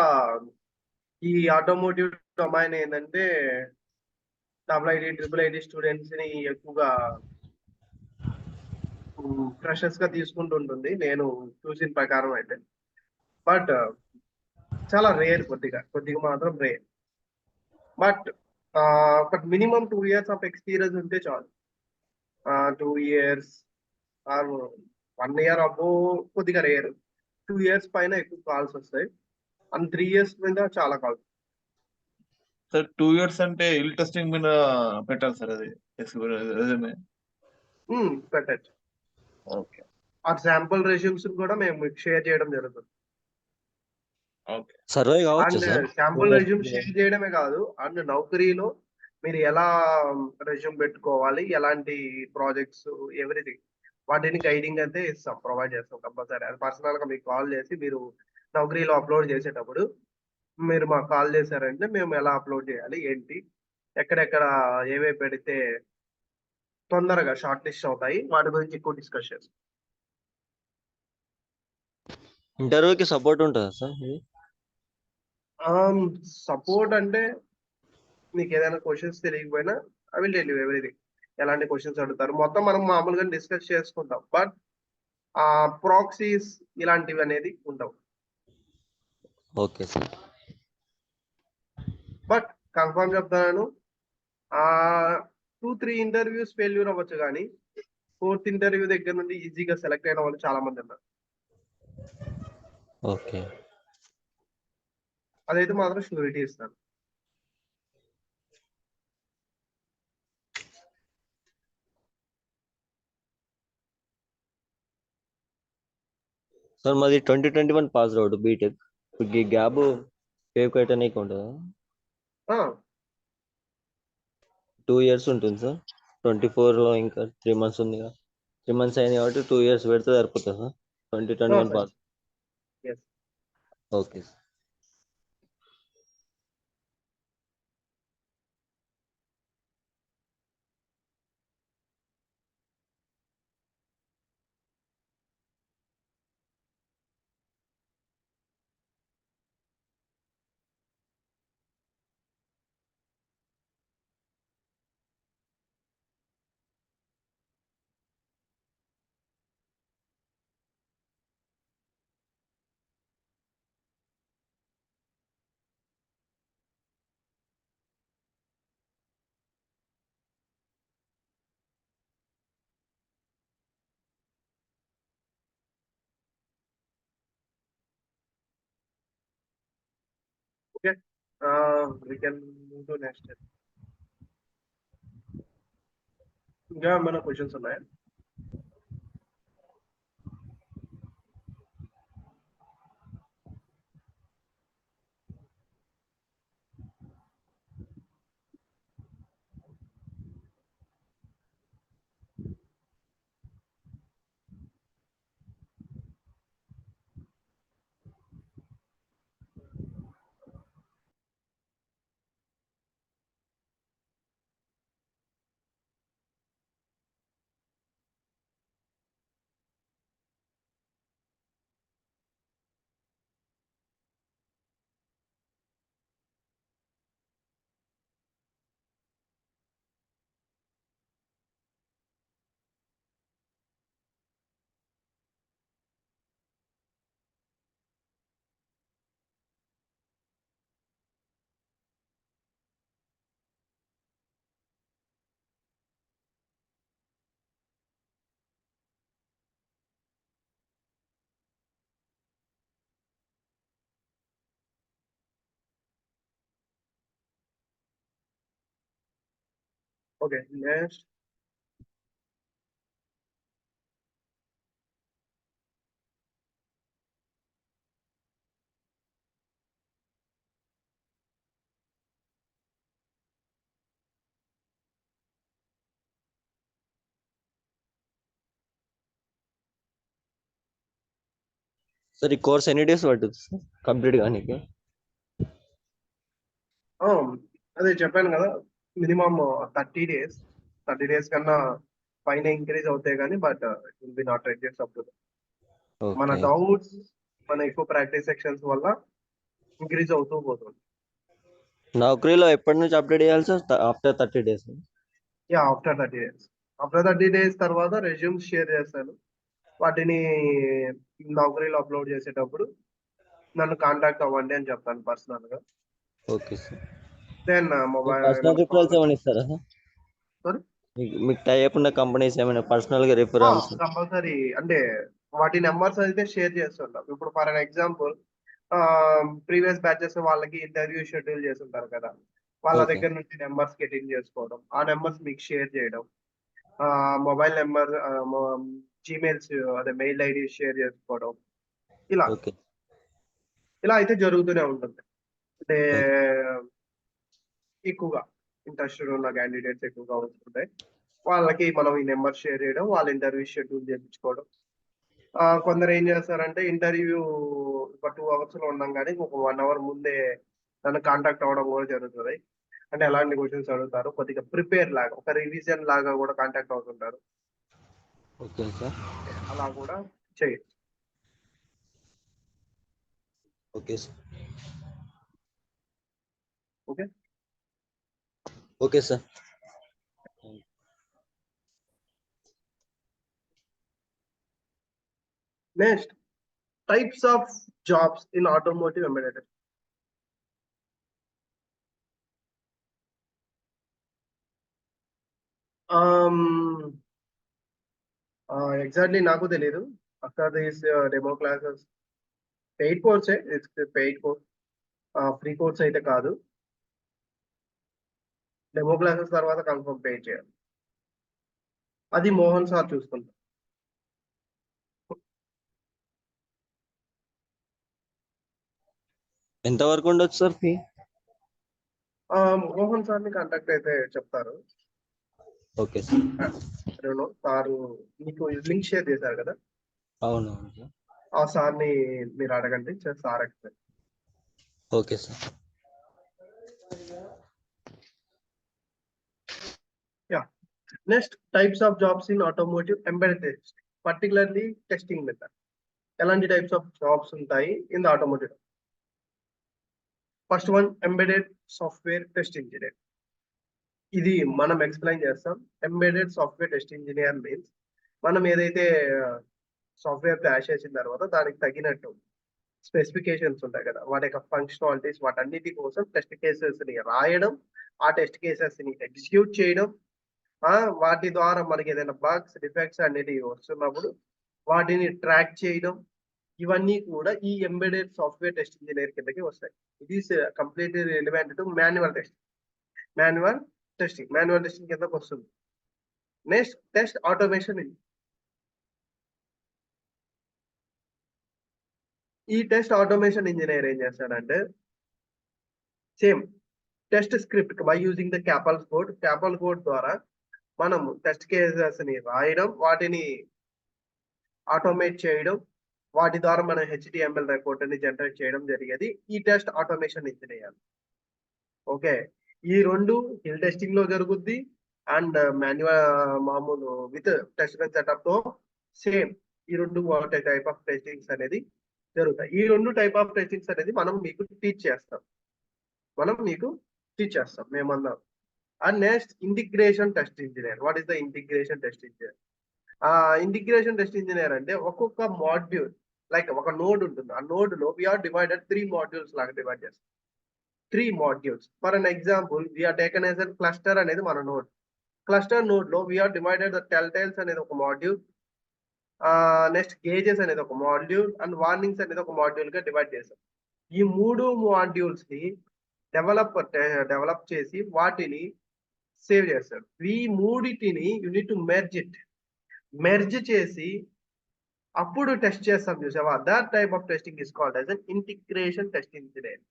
ఈ ఆటోమోటివ్ డొమైన్ ఏంటంటే ట్రిపుల్ ఐడి స్టూడెంట్స్ ని ఎక్కువగా ఫ్రెషర్స్ గా తీసుకుంటుంటుంది నేను చూసిన ప్రకారం అయితే. బట్ చాలా రేర్, కొద్దిగా మాత్రం rare. But minimum 2 years of experience ఉంటే చాలు. 2 years ఆర్ 1 year అబ్బో కొద్దిగా రేర్. 2 years పైన ఎక్కువ కాల్స్ వస్తాయి, అండ్ 3 years మీద చాలా కాల్స్. సార్ 2 years అంటే ఇల్ టెస్టింగ్ మీద పెట్టాలి సార్ అది రెజ్యూమే? పెట్టచ్చు. ఓకే. ఆ శాంపుల్ రెజ్యూమ్స్ కూడా మేము షేర్ చేయడం జరుగుతుంది. ఓకే. సర్వే కావచ్చు and sir. Sample resume share చేయడమే కాదు, అండ్ నౌకరీలో మీరు ఎలా రెజ్యూమ్ పెట్టుకోవాలి, ఎలాంటి ప్రాజెక్ట్స్, ఎవ్రీథింగ్ వాటిని గైడింగ్ అయితే ఇస్తాం, ప్రొవైడ్ చేస్తాం కంపల్సరీ. అది పర్సనల్ గా మీకు కాల్ చేసి, మీరు నౌకరీలో అప్లోడ్ చేసేటప్పుడు మీరు మాకు కాల్ చేశారంటే మేము ఎలా అప్లోడ్ చేయాలి, ఏంటి, ఎక్కడెక్కడ ఏవే పెడితే తొందరగా షార్ట్ లిస్ట్ అవుతాయి, వాటి గురించి ఎక్కువ డిస్కస్ చేస్తాం. ఇంటర్వ్యూకి సపోర్ట్ ఉంటుందా సార్ ఇది? సపోర్ట్ అంటే మీకు ఏదైనా క్వశ్చన్స్ తెలియకపోయినా I will tell you everything. ఎలాంటి క్వశ్చన్స్ అడుగుతారు మొత్తం మనం మామూలుగా డిస్కస్ చేసుకుంటాం. బట్ ప్రాక్సీస్ ఇలాంటివి అనేది ఉండవు. Okay sir. బట్ కన్ఫర్మ్ చెప్తాను, 2-3 ఇంటర్వ్యూస్ ఫెయిల్యూర్ అవ్వచ్చు, కానీ 4th ఇంటర్వ్యూ దగ్గర నుండి ఈజీగా సెలెక్ట్ అయిన వాళ్ళు చాలా మంది ఉన్నారు. ఓకే. అదైతే మాత్రం షూరిటీ ఇస్తాను. సార్ మాది 2021 పాస్ అవుట్ బీటెక్. ఈ గ్యాప్ సేవ్ కట్టడానికి ఉంటుందా? 2 2 years ఉంటుంది సార్. 24లో ఇంకా 3 మంత్స్ ఉంది కదా. 3 మంత్స్ అయింది కాబట్టి 2 ఇయర్స్ పెడితే సరిపోతుంది sir. 2021 pass. Yes. Okay sir. Okay. We can move to next step. ఇంకా ఏమైనా క్వశ్చన్స్ ఉన్నాయా? Okay, next. సార్ ఈ కోర్స్ ఎన్ని డేస్ పడుతుంది సార్ కంప్లీట్ కానీ? అదే చెప్పాను కదా, మినిమం 30 days. 30 days కన్నా పైన ఇంక్రీజ్ అవుతాయి కానీ, but it will B not reduce up to. మన ఓకే. డౌట్స్, మన ఎక్కువ ప్రాక్టీస్ సెక్షన్స్ వల్ల ఇంక్రీజ్ అవుతూ పోతుంది. నౌకరీలో ఎప్పటి నుంచి అప్డేట్ చేయాలి sir? After 30 days. Yeah, after 30 days. After 30 days తర్వాత రెజ్యూమ్స్ షేర్ చేస్తాను. వాటిని నౌకరీలో అప్లోడ్ చేసేటప్పుడు నన్ను కాంటాక్ట్ అవ్వండి అని చెప్తాను పర్సనల్ గా. Okay sir. Then mobile personal referrals ఏమైనా ఇస్తారా సార్? సారీ, మీకు టైప్ ఉన్న కంపెనీస్ ఏమైనా పర్సనల్ గా రిఫరల్స్? కంపల్సరీ. అంటే వాటి నెంబర్స్ అయితే షేర్ చేస్తుంటాం. ఇప్పుడు for an example, previous batches వాళ్ళకి ఇంటర్వ్యూ షెడ్యూల్ చేస్తుంటారు కదా, వాళ్ళ ఓకే. దగ్గర నుంచి నెంబర్స్ గెటింగ్ చేసుకోవడం, ఆ నెంబర్స్ మీకు షేర్ చేయడం, మొబైల్ నెంబర్, జీమెయిల్స్, అదే మెయిల్ ఐడి షేర్ చేసుకోవడం, ఇలా ఓకే. ఇలా అయితే జరుగుతూనే ఉంటుంది. అంటే ఓకే. ఎక్కువగా ఇంట్రెస్టెడ్ ఉన్న క్యాండిడేట్స్ ఎక్కువగా వస్తుంటాయి. వాళ్ళకి మనం ఈ నెంబర్ షేర్ చేయడం, వాళ్ళ ఇంటర్వ్యూ షెడ్యూల్ చేయించుకోవడం. కొందరు ఏం చేస్తారంటే, ఇంటర్వ్యూ ఒక 2 hours లో ఉన్నాం కానీ ఒక 1 hour ముందే నన్ను కాంటాక్ట్ అవ్వడం కూడా జరుగుతుంది. అంటే ఎలాంటి క్వశ్చన్స్ అడుగుతారు, కొద్దిగా ప్రిపేర్ లాగా, ఒక రివిజన్ లాగా కూడా కాంటాక్ట్ అవుతుంటారు. Okay sir. అలా కూడా చేయొచ్చు. Okay sir. Okay. Okay sir. Next, types of jobs in automotive embedded. Exactly నాకు తెలియదు. After this demo classes, paid కోర్సే, it's paid course, free course అయితే కాదు. డెమో క్లాసెస్ తర్వాత కన్ఫర్మ్ పే చేయాలి. అది మోహన్ సార్ చూసుకుంటారు. ఎంత వరకు ఉండొచ్చు సార్ ఫీ? మోహన్ సార్ని కాంటాక్ట్ అయితే చెప్తారు. Okay sir. సారు మీకు లింక్ షేర్ చేశారు కదా, అవునవును సార్. ఆ సార్ని మీరు అడగండి, sir explain. Okay sir. Yeah. Next, types of jobs in automotive embedded test, particularly testing method. ఎలాంటి types of jobs ఉంటాయి in the automotive? First one, embedded software test engineer. ఇది మనం ఎక్స్ప్లెయిన్ చేస్తాం. Embedded software test engineer means మనం ఏదైతే software తయారు చేసిన తర్వాత దానికి తగినట్టు స్పెసిఫికేషన్స్ ఉంటాయి కదా, వాటి యొక్క ఫంక్షనాలిటీస్ వాటన్నిటి కోసం టెస్ట్ కేసెస్ ని రాయడం, ఆ టెస్ట్ కేసెస్ ని ఎగ్జిక్యూట్ చేయడం, వాటి ద్వారా మనకి ఏదైనా బగ్స్ డిఫెక్ట్స్ అనేది వస్తున్నప్పుడు వాటిని ట్రాక్ చేయడం, ఇవన్నీ కూడా ఈ ఎంబెడెడ్ సాఫ్ట్వేర్ టెస్ట్ ఇంజనీర్ కిందకి వస్తాయి. It is completely relevant to manual testing. Manual testing కిందకి వస్తుంది. Next, test automation. ఈ టెస్ట్ ఆటోమేషన్ ఇంజనీర్ ఏం చేస్తాడంటే same test script by using the CAPL code ద్వారా మనం టెస్ట్ కేసెస్ ని రాయడం, వాటిని ఆటోమేట్ చేయడం, వాటి ద్వారా మనం HTML రిపోర్ట్ ని జనరేట్ చేయడం జరిగేది ఈ టెస్ట్ ఆటోమేషన్ ఇంజనీర్. ఓకే, ఈ రెండు హిల్ టెస్టింగ్ లో జరుగుద్ది అండ్ మాన్యువల్ మామూలు విత్ టెస్ట్ బెంచ్ సెటప్ తో సేమ్ ఈ రెండు టైప్ ఆఫ్ టెస్టింగ్స్ అనేది జరుగుతాయి. ఈ రెండు టైప్ ఆఫ్ టెస్టింగ్స్ అనేది మనం మీకు టీచ్ చేస్తాం మేమన్నాం. And next, integration test engineer. What is the integration test engineer? Integration test engineer అంటే ఒక్కొక్క మాడ్యూల్, లైక్ ఒక నోడ్ ఉంటుంది, ఆ నోడ్ లో వీఆర్ డివైడెడ్ 3 మాడ్యూల్స్ లాగా డివైడ్ చేస్తాం. 3 modules. For an example, we're taken as an cluster అనేది మన నోడ్. క్లస్టర్ నోడ్ లో వీఆర్ డివైడెడ్ ద టెల్టైల్స్ అనేది ఒక మాడ్యూల్, నెక్స్ట్ గేజెస్ అనేది ఒక మాడ్యూల్, అండ్ వార్నింగ్స్ అనేది ఒక మాడ్యూల్ గా డివైడ్ చేస్తాం. ఈ 3 మాడ్యూల్స్ ని డెవలప్ చేసి వాటిని సేవ్ చేస్తారు. ఈ మూడిటిని యూనిట్ టు మెర్జ్ చేసి అప్పుడు టెస్ట్ చేస్తాం, చూసావా? That type of testing is called as an integration test engineer.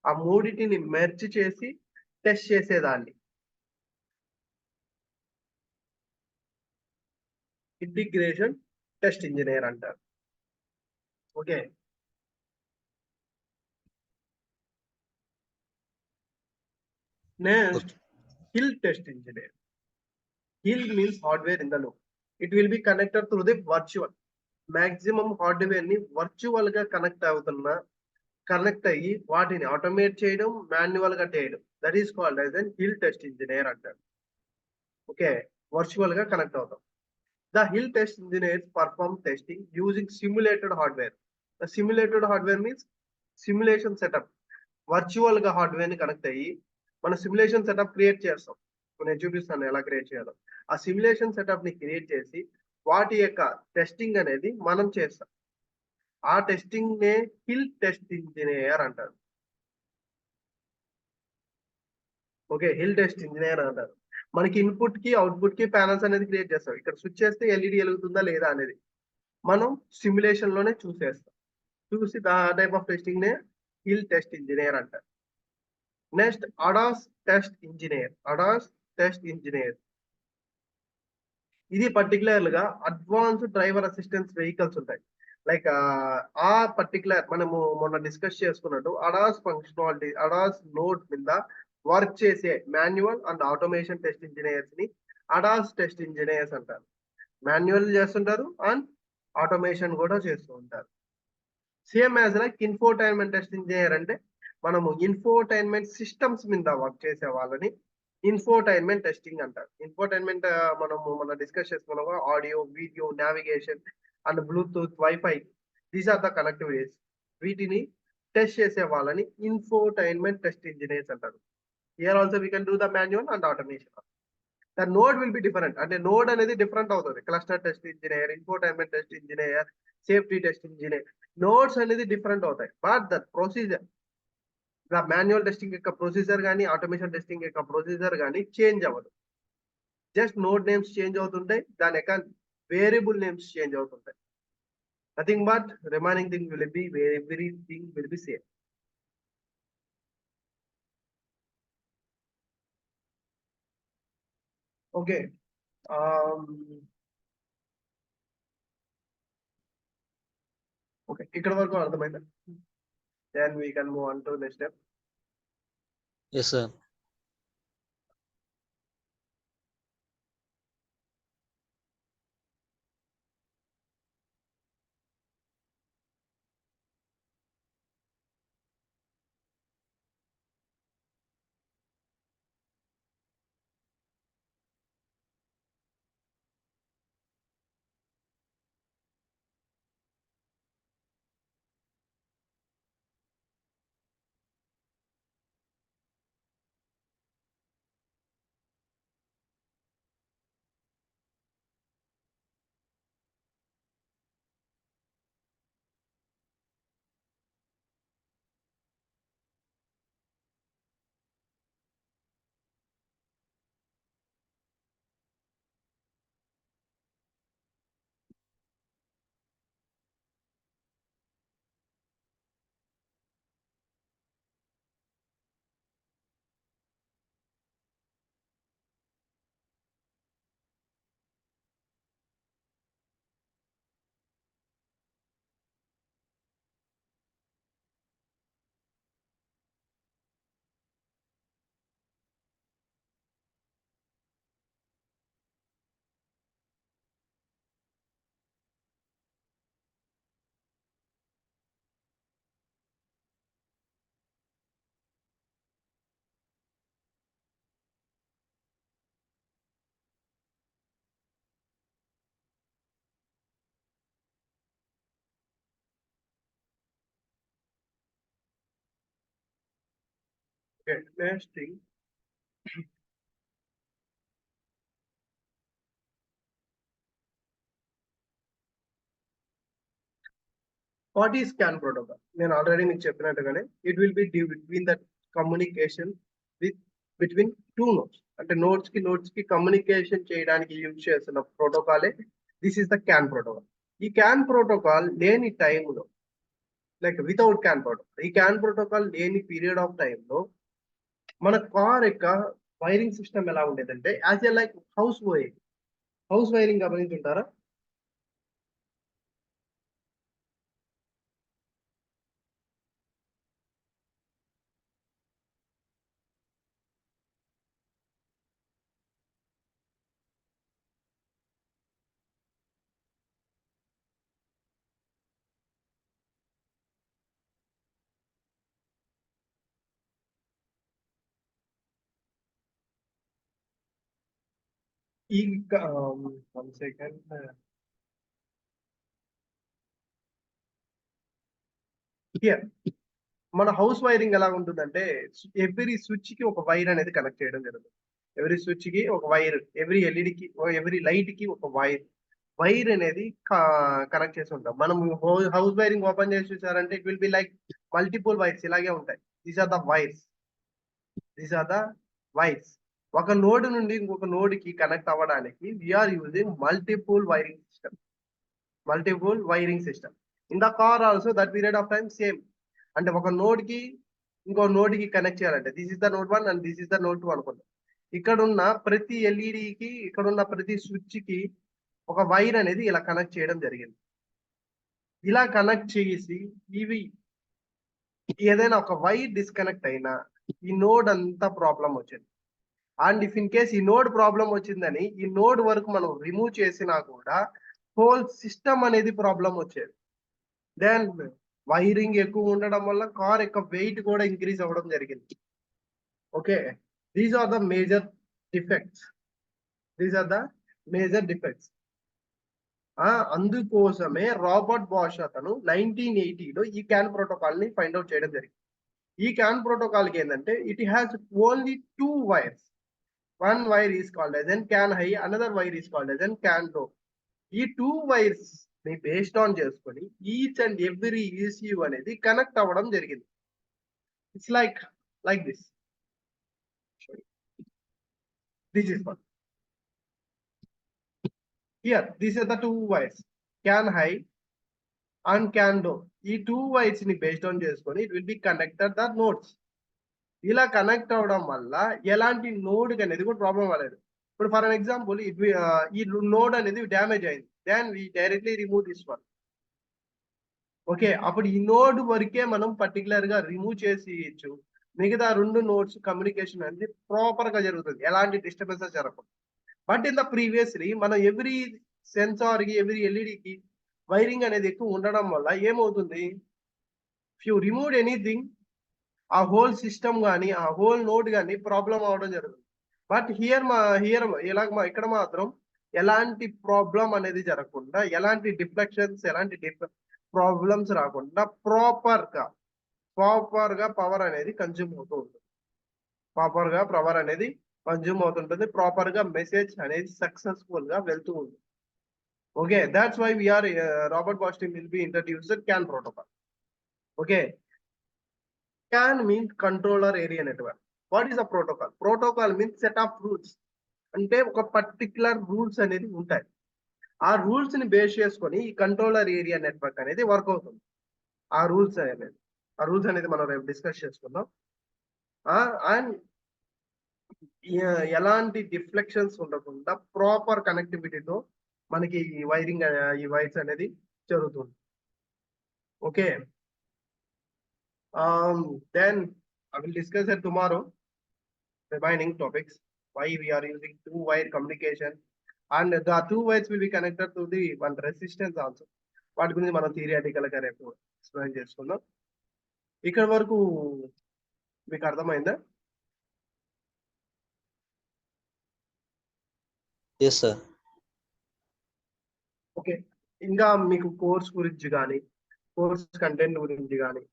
ఆ మూడిటిని మెర్జ్ చేసి టెస్ట్ చేసేదాన్ని ఇంటిగ్రేషన్ టెస్ట్ ఇంజనీర్ అంటారు. Okay, next, HIL test engineer. HIL means hardware in the loop. It will be connected through the virtual. Maximum hardware ని virtual గా connect అయ్యి వాటిని automate చేయడం, మాన్యువల్ గా చేయడం, that is called as an HIL test engineer అంటారు. Okay, virtual గా connect అవుతాం. The hill test engineers perform testing using simulated hardware. The simulated hardware means simulation setup. Virtual గా హార్డ్వేర్ ని కనెక్ట్ అయ్యి మన సిమ్యులేషన్ సెటప్ క్రియేట్ చేస్తాం. నేను చూపిస్తాను ఎలా క్రియేట్ చేయాలో. ఆ సిమ్యులేషన్ సెటప్ ని క్రియేట్ చేసి వాటి యొక్క టెస్టింగ్ అనేది మనం చేస్తాం. ఆ టెస్టింగ్ నే హిల్ టెస్ట్ ఇంజనీర్ అంటారు. ఓకే, హిల్ టెస్ట్ ఇంజనీర్ అంటారు. మనకి ఇన్పుట్ కి అవుట్పుట్ కి ప్యానల్స్ అనేది క్రియేట్ చేస్తాం. ఇక్కడ స్విచ్ చేస్తే LED వెలుగుతుందా లేదా అనేది మనం సిమ్యులేషన్ లోనే చూసి దా టైప్ ఆఫ్ టెస్టింగ్ నే హిల్ టెస్ట్ ఇంజనీర్ అంటారు. Next, ADAS test engineer. ఇది పర్టికులర్ గా అడ్వాన్స్డ్ డ్రైవర్ అసిస్టెన్స్ వెహికల్స్ ఉంటాయి. లైక్ ఆ పర్టికులర్ మనము మొన్న డిస్కస్ చేసుకున్నట్టు అడాస్ నోడ్ మీద వర్క్ చేసే manual and automation test engineers ని అడాస్ టెస్ట్ ఇంజనీర్స్ అంటారు. మాన్యువల్ చేస్తుంటారు అండ్ ఆటోమేషన్ కూడా చేస్తూ ఉంటారు. Same as like infotainment test engineer అంటే మనము ఇన్ఫోటైన్మెంట్ సిస్టమ్స్ మీద వర్క్ చేసే వాళ్ళని ఇన్ఫోటైన్మెంట్ టెస్టింగ్ అంటారు. ఇన్ఫోటైన్మెంట్ మనం డిస్కస్ చేసుకున్నాం, audio, video, navigation and Bluetooth, WiFi, these are the connectivities. వీటిని టెస్ట్ చేసే వాళ్ళని ఇన్ఫోటైన్మెంట్ టెస్ట్ ఇంజనీర్స్ అంటారు. Here also we can do the manual and automation. The node will be different. అంటే node అనేది different అవుతుంది. Cluster test engineer, infotainment test engineer, safety test engineer, nodes అనేది different అవుతాయి. But the procedure, the manual testing యొక్క procedure కానీ automation testing యొక్క procedure కానీ change అవ్వదు. జస్ట్ నోడ్ నేమ్స్ చేంజ్ అవుతుంటాయి, దాని యొక్క వేరియబుల్ నేమ్స్ చేంజ్ అవుతుంటాయి. Nothing but remaining thing will be everything will be same. Okay okay ఇక్కడ వరకు అర్థమైందా? Then we can move on to next step. Yes sir. Okay next thing, what is CAN protocol? నేను already మీకు చెప్పినట్టుగానే it will be between the communication between two nodes. అంటే nodes కి communication చేయడానికి use చేస్తున్న ప్రోటోకాలే this is the CAN protocol. ఈ CAN protocol లేని టైంలో, లైక్ వితౌట్ CAN ప్రోటోకాల్, ఈ CAN ప్రోటోకాల్ లేని పీరియడ్ ఆఫ్ టైంలో మన కార్ యొక్క వైరింగ్ సిస్టమ్ ఎలా ఉండేదంటే as a like house wiring గమనించుంటారా? ఈ 1 సెకండ్, హియర్ మన హౌస్ వైరింగ్ ఎలా ఉంటుందంటే ఎవ్రీ స్విచ్ కి ఒక వైర్ అనేది కనెక్ట్ చేయడం జరుగుతుంది. ఎవ్రీ స్విచ్ కి ఒక వైర్, ఎవ్రీ ఎల్ఈడికి, ఎవ్రీ లైట్ కి ఒక వైర్ అనేది కనెక్ట్ చేసి ఉంటాం. మనం హౌస్ వైరింగ్ ఓపెన్ చేసి చూసారంటే it will be like multiple wires ఇలాగే ఉంటాయి. These are the wires. ఒక నోడ్ నుండి ఇంకొక నోడ్ కి కనెక్ట్ అవ్వడానికి we're using multiple wiring system. In the car also that period of time same. అంటే ఒక నోడ్ కి ఇంకో నోడ్ కి కనెక్ట్ చేయాలంటే దిస్ ఇస్ ద నోడ్ 1 అండ్ దిస్ ఇస్ ద నోడ్ 2 అనుకుందాం. ఇక్కడ ఉన్న ప్రతి ఎల్ఈడికి, ఇక్కడ ఉన్న ప్రతి స్విచ్ కి ఒక వైర్ అనేది ఇలా కనెక్ట్ చేయడం జరిగింది. ఇలా కనెక్ట్ చేసి ఇవి ఏదైనా ఒక వైర్ డిస్కనెక్ట్ అయినా ఈ నోడ్ అంతా ప్రాబ్లం వచ్చింది. అండ్ ఇఫ్ ఇన్ కేస్ ఈ నోడ్ ప్రాబ్లం వచ్చిందని ఈ నోడ్ వరకు మనం రిమూవ్ చేసినా కూడా హోల్ సిస్టమ్ అనేది ప్రాబ్లం వచ్చేది. దెన్ వైరింగ్ ఎక్కువ ఉండడం వల్ల కార్ యొక్క వెయిట్ కూడా ఇంక్రీజ్ అవ్వడం జరిగింది. Okay, these are the major defects. అందుకోసమే రాబర్ట్ బాష్ అతను 1980లో ఈ CAN ప్రోటోకాల్ ని ఫైండ్ అవుట్ చేయడం జరిగింది. ఈ CAN ప్రోటోకాల్ కి ఏంటంటే it has only 2 wires. One wire is called as an CAN high, another wire is called as an CAN low. ఈ 2 వైర్స్ ని బేస్డ్ ఆన్ చేసుకొని ఈచ్ అండ్ ఎవ్రీ ECU అనేది connect అవ్వడం జరిగింది. It's like this. This is one. Here these are the 2 wires, CAN high and CAN low. ఈ 2 wires ని based on చేసుకొని it will be connected the nodes. ఇలా connect అవడం వల్ల ఎలాంటి నోడ్ అనేది కూడా ప్రాబ్లం అవ్వలేదు. ఇప్పుడు ఫర్ అన్ ఎగ్జాంపుల్ ఈ నోడ్ అనేది డ్యామేజ్ అయింది, then we directly remove this one. Okay, అప్పుడు ఈ నోడ్ వరకే మనం పర్టికులర్ గా రిమూవ్ చేసి ఇచ్చు, మిగతా 2 నోడ్స్ కమ్యూనికేషన్ అనేది ప్రాపర్ గా జరుగుతుంది, ఎలాంటి డిస్టర్బెన్సెస్ జరగకుండా. బట్ ఇన్ ద ప్రీవియస్లీ మనం ఎవ్రీ సెన్సార్ కి ఎవ్రీ ఎల్ఈడికి వైరింగ్ అనేది ఎక్కువ ఉండడం వల్ల ఏమవుతుంది, యూ రిమూవ్ ఎనీథింగ్, ఆ హోల్ సిస్టమ్ కానీ ఆ హోల్ నోడ్ కానీ ప్రాబ్లం అవడం జరుగుతుంది. బట్ ఇక్కడ మాత్రం ఎలాంటి ప్రాబ్లం అనేది జరగకుండా, ఎలాంటి డిఫ్లెక్షన్స్, ఎలాంటి ప్రాబ్లమ్స్ రాకుండా ప్రాపర్ గా పవర్ అనేది కన్జ్యూమ్ అవుతూ ఉంటుంది. ప్రాపర్ గా మెసేజ్ అనేది సక్సెస్ఫుల్ గా వెళ్తూ ఉంటుంది. Okay, that's why we're Robert Bosch team will be introduced CAN protocol. Okay, CAN means controller area network. What is a protocol? Protocol means set of rules. అంటే ఒక particular rules అనేది ఉంటాయి, ఆ rules ని base చేసుకొని ఈ controller area network అనేది work అవుతుంది. ఆ రూల్స్ అనేది మనం రేపు డిస్కస్ చేసుకుందాం. అండ్ ఎలాంటి డిఫ్లెక్షన్స్ ఉండకుండా ప్రాపర్ కనెక్టివిటీతో మనకి ఈ వైర్స్ అనేది జరుగుతుంది. Okay, then I will discuss it tomorrow, remaining topics, why we are using 2-wire communication, and the 2 wires will be connected to the one resistance also. వాటి గురించి మనం థియరిటికల్ గా రేపు ఎక్స్ప్లెయిన్ చేసుకుందాం. ఇక్కడ వరకు మీకు అర్థమైందా? Yes, sir. ఓకే, ఇంకా మీకు కోర్స్ గురించి కానీ, కోర్స్ కంటెంట్ గురించి కానీ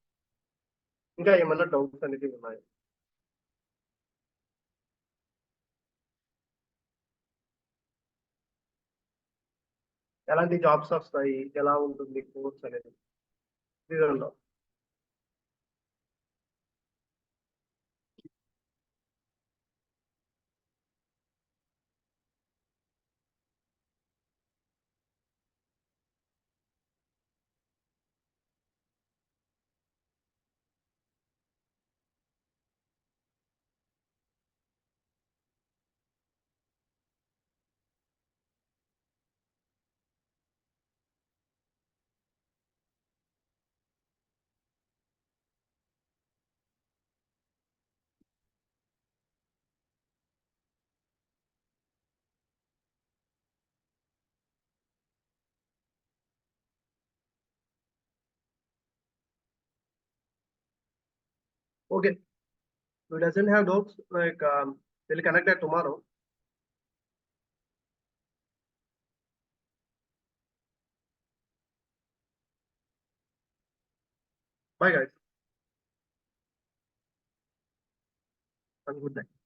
ఇంకా ఏమన్నా డౌట్స్ అనేది ఉన్నాయి? ఎలాంటి జాబ్స్ వస్తాయి, ఎలా ఉంటుంది కోర్స్ అనేది వివరంలో? Okay, who doesn't have doubts, like we'll connect that tomorrow. Bye guys, have a good night.